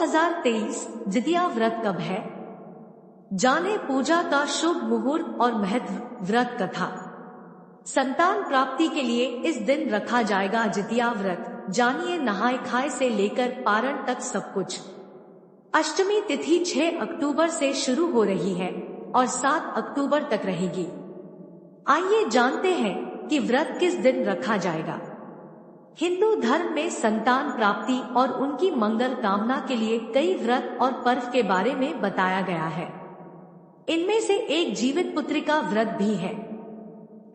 2023 जितिया व्रत कब है? जाने पूजा का शुभ मुहूर्त और महत्व। व्रत कथा। संतान प्राप्ति के लिए इस दिन रखा जाएगा जितिया व्रत। जानिए नहाय खाए से लेकर पारण तक सब कुछ। अष्टमी तिथि 6 अक्टूबर से शुरू हो रही है और 7 अक्टूबर तक रहेगी। आइए जानते हैं कि व्रत किस दिन रखा जाएगा। हिंदू धर्म में संतान प्राप्ति और उनकी मंगल कामना के लिए कई व्रत और पर्व के बारे में बताया गया है। इनमें से एक जीवित पुत्रिका व्रत भी है।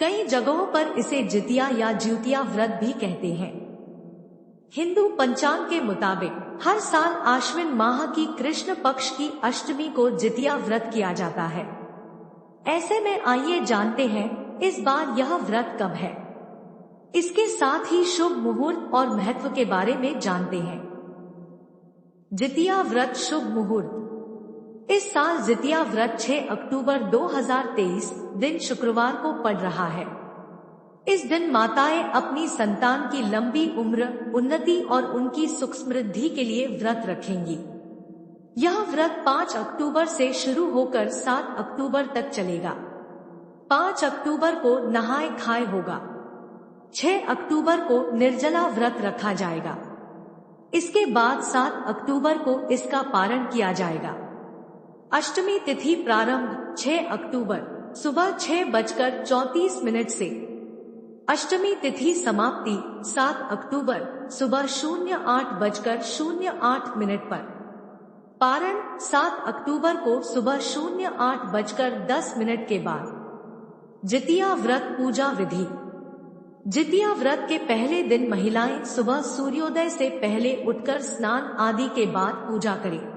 कई जगहों पर इसे जितिया या ज्योतिया व्रत भी कहते हैं। हिंदू पंचांग के मुताबिक हर साल आश्विन माह की कृष्ण पक्ष की अष्टमी को जितिया व्रत किया जाता है। ऐसे में आइए जानते हैं इस बार यह व्रत कब है। इसके साथ ही शुभ मुहूर्त और महत्व के बारे में जानते हैं। जितिया व्रत शुभ मुहूर्त। इस साल जितिया व्रत 6 अक्टूबर 2023 दिन शुक्रवार को पड़ रहा है। इस दिन माताएं अपनी संतान की लंबी उम्र, उन्नति और उनकी सुख समृद्धि के लिए व्रत रखेंगी। यह व्रत 5 अक्टूबर से शुरू होकर 7 अक्टूबर तक चलेगा। 5 अक्टूबर को नहाय खाए होगा। 6 अक्टूबर को निर्जला व्रत रखा जाएगा। इसके बाद 7 अक्टूबर को इसका पारण किया जाएगा। अष्टमी तिथि प्रारंभ 6 अक्टूबर सुबह 6:34 से। अष्टमी तिथि समाप्ति 7 अक्टूबर सुबह 08:08 पर। पारण 7 अक्टूबर को सुबह 08:10 के बाद। जितिया व्रत पूजा विधि। जितिया व्रत के पहले दिन महिलाएं सुबह सूर्योदय से पहले उठकर स्नान आदि के बाद पूजा करें।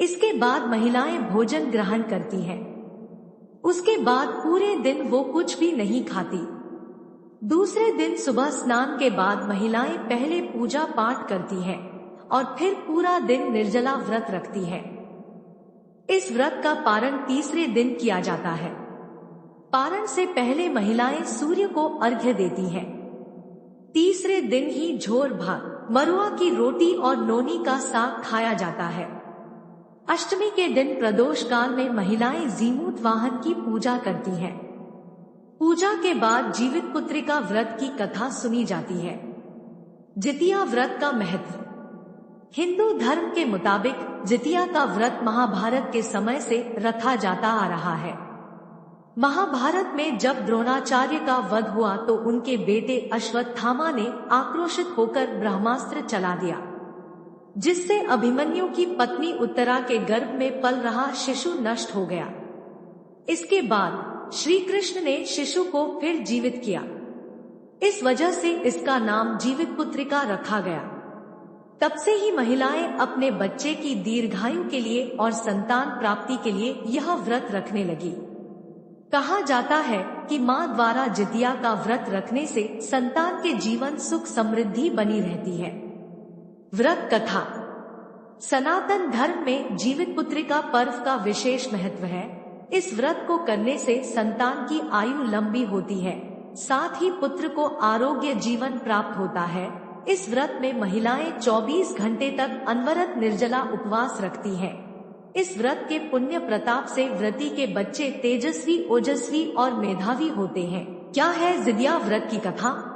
इसके बाद महिलाएं भोजन ग्रहण करती हैं। उसके बाद पूरे दिन वो कुछ भी नहीं खाती। दूसरे दिन सुबह स्नान के बाद महिलाएं पहले पूजा पाठ करती हैं और फिर पूरा दिन निर्जला व्रत रखती हैं। इस व्रत का पारण तीसरे दिन किया जाता है। पारण से पहले महिलाएं सूर्य को अर्घ्य देती हैं। तीसरे दिन ही झोर भात, मरुआ की रोटी और नोनी का साग खाया जाता है। अष्टमी के दिन प्रदोष काल में महिलाएं जीमूत वाहन की पूजा करती हैं। पूजा के बाद जीवित पुत्रिका व्रत की कथा सुनी जाती है। जितिया व्रत का महत्व। हिंदू धर्म के मुताबिक जितिया का व्रत महाभारत के समय से रखा जाता आ रहा है। महाभारत में जब द्रोणाचार्य का वध हुआ तो उनके बेटे अश्वत्थामा ने आक्रोशित होकर ब्रह्मास्त्र चला दिया, जिससे अभिमन्यु की पत्नी उत्तरा के गर्भ में पल रहा शिशु नष्ट हो गया। इसके बाद श्री कृष्ण ने शिशु को फिर जीवित किया। इस वजह से इसका नाम जीवित पुत्रिका रखा गया। तब से ही महिलाएं अपने बच्चे की दीर्घायु के लिए और संतान प्राप्ति के लिए यह व्रत रखने लगी। कहा जाता है कि मां द्वारा जितिया का व्रत रखने से संतान के जीवन सुख समृद्धि बनी रहती है। व्रत कथा। सनातन धर्म में जीवित पुत्रिका पर्व का विशेष महत्व है। इस व्रत को करने से संतान की आयु लंबी होती है, साथ ही पुत्र को आरोग्य जीवन प्राप्त होता है। इस व्रत में महिलाएं 24 घंटे तक अनवरत निर्जला उपवास रखती हैं। इस व्रत के पुण्य प्रताप से व्रती के बच्चे तेजस्वी, ओजस्वी और मेधावी होते हैं। क्या है जितिया व्रत की कथा?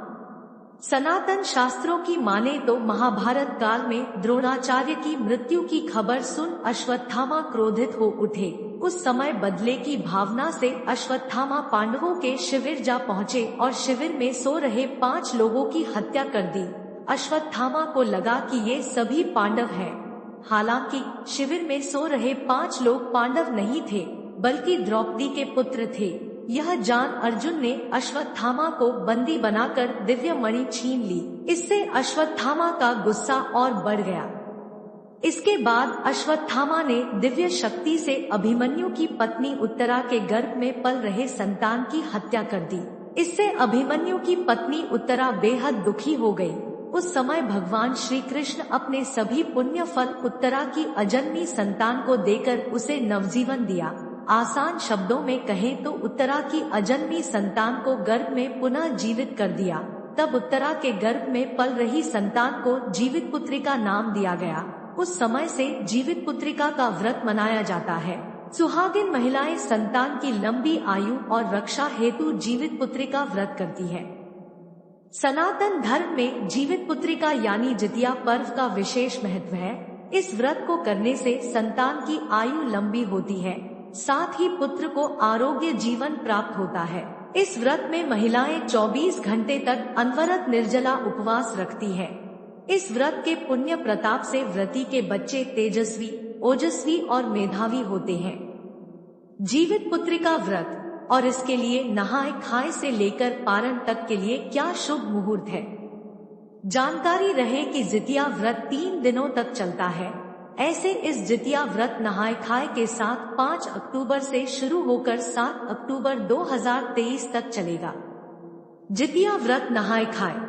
सनातन शास्त्रों की माने तो महाभारत काल में द्रोणाचार्य की मृत्यु की खबर सुन अश्वत्थामा क्रोधित हो उठे। उस समय बदले की भावना से अश्वत्थामा पांडवों के शिविर जा पहुँचे और शिविर में सो रहे 5 लोगों की हत्या कर दी। अश्वत्थामा को लगा कि ये सभी पांडव हैं। हालांकि शिविर में सो रहे 5 लोग पांडव नहीं थे, बल्कि द्रौपदी के पुत्र थे। यह जान अर्जुन ने अश्वत्थामा को बंदी बनाकर दिव्य मणि छीन ली। इससे अश्वत्थामा का गुस्सा और बढ़ गया। इसके बाद अश्वत्थामा ने दिव्य शक्ति से अभिमन्यु की पत्नी उत्तरा के गर्भ में पल रहे संतान की हत्या कर दी। इससे अभिमन्यु की पत्नी उत्तरा बेहद दुखी हो गई। उस समय भगवान श्री कृष्ण अपने सभी पुण्य फल उत्तरा की अजन्मी संतान को देकर उसे नवजीवन दिया। आसान शब्दों में कहें तो उत्तरा की अजन्मी संतान को गर्भ में पुनः जीवित कर दिया। तब उत्तरा के गर्भ में पल रही संतान को जीवित पुत्री का नाम दिया गया। उस समय से जीवित पुत्रिका का व्रत मनाया जाता है। सुहागिन महिलाएं संतान की लंबी आयु और रक्षा हेतु जीवित पुत्रिका व्रत करती है। सनातन धर्म में जीवित पुत्रिका यानी जितिया पर्व का विशेष महत्व है। इस व्रत को करने से संतान की आयु लंबी होती है, साथ ही पुत्र को आरोग्य जीवन प्राप्त होता है। इस व्रत में महिलाएं 24 घंटे तक अनवरत निर्जला उपवास रखती है। इस व्रत के पुण्य प्रताप से व्रती के बच्चे तेजस्वी, ओजस्वी और मेधावी होते हैं। जीवित पुत्रिका व्रत और इसके लिए नहाए खाए से लेकर पारण तक के लिए क्या शुभ मुहूर्त है। जानकारी रहे कि जितिया व्रत 3 दिनों तक चलता है। ऐसे इस जितिया व्रत नहाए खाए के साथ 5 अक्टूबर से शुरू होकर 7 अक्टूबर 2023 तक चलेगा। जितिया व्रत नहाए खाए।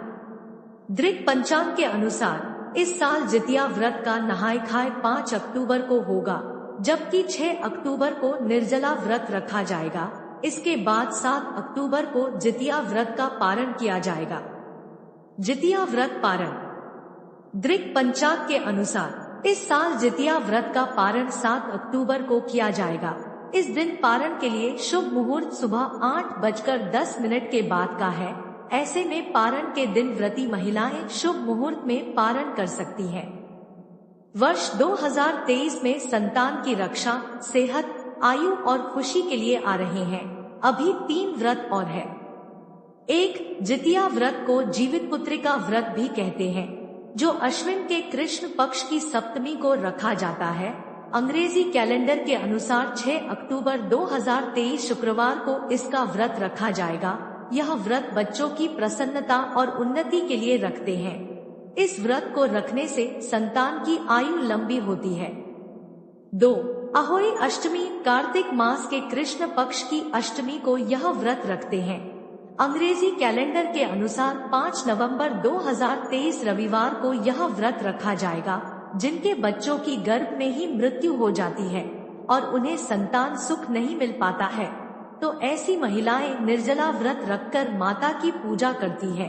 दृक पंचांग के अनुसार इस साल जितिया व्रत का नहाए खाए 5 अक्टूबर को होगा, जबकि 6 अक्टूबर को निर्जला व्रत रखा जाएगा। इसके बाद 7 अक्टूबर को जितिया व्रत का पारण किया जाएगा। जितिया व्रत पारण। दृक पंचांग के अनुसार इस साल जितिया व्रत का पारण 7 अक्टूबर को किया जाएगा। इस दिन पारण के लिए शुभ मुहूर्त सुबह 8:10 के बाद का है। ऐसे में पारण के दिन व्रती महिलाएं शुभ मुहूर्त में पारण कर सकती हैं। वर्ष 2023 में संतान की रक्षा, सेहत, आयु और खुशी के लिए आ रहे हैं। अभी 3 व्रत और है। 1. जितिया व्रत को जीवित पुत्रिका व्रत भी कहते हैं, जो अश्विन के कृष्ण पक्ष की सप्तमी को रखा जाता है। अंग्रेजी कैलेंडर के अनुसार 6 अक्टूबर 2023 शुक्रवार को इसका व्रत रखा जाएगा। यह व्रत बच्चों की प्रसन्नता और उन्नति के लिए रखते हैं। इस व्रत को रखने से संतान की आयु लंबी होती है। 2. अहोई अष्टमी। कार्तिक मास के कृष्ण पक्ष की अष्टमी को यह व्रत रखते हैं। अंग्रेजी कैलेंडर के अनुसार 5 नवंबर 2023 रविवार को यह व्रत रखा जाएगा। जिनके बच्चों की गर्भ में ही मृत्यु हो जाती है और उन्हें संतान सुख नहीं मिल पाता है, तो ऐसी महिलाएं निर्जला व्रत रखकर माता की पूजा करती है।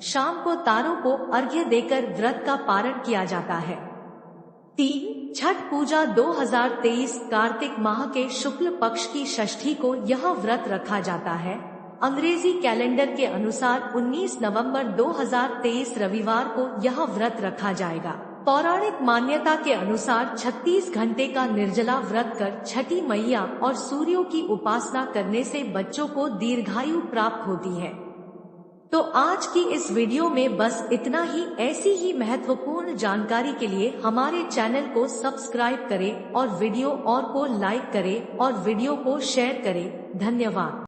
शाम को तारों को अर्घ्य देकर व्रत का पारण किया जाता है। 3. छठ पूजा। 2023 कार्तिक माह के शुक्ल पक्ष की षष्ठी को यह व्रत रखा जाता है। अंग्रेजी कैलेंडर के अनुसार 19 नवंबर 2023 रविवार को यह व्रत रखा जाएगा। पौराणिक मान्यता के अनुसार 36 घंटे का निर्जला व्रत कर छठी मैया और सूर्यों की उपासना करने से बच्चों को दीर्घायु प्राप्त होती है। तो आज की इस वीडियो में बस इतना ही। ऐसी ही महत्वपूर्ण जानकारी के लिए हमारे चैनल को सब्सक्राइब करें और वीडियो को लाइक करें और वीडियो को शेयर करें। धन्यवाद।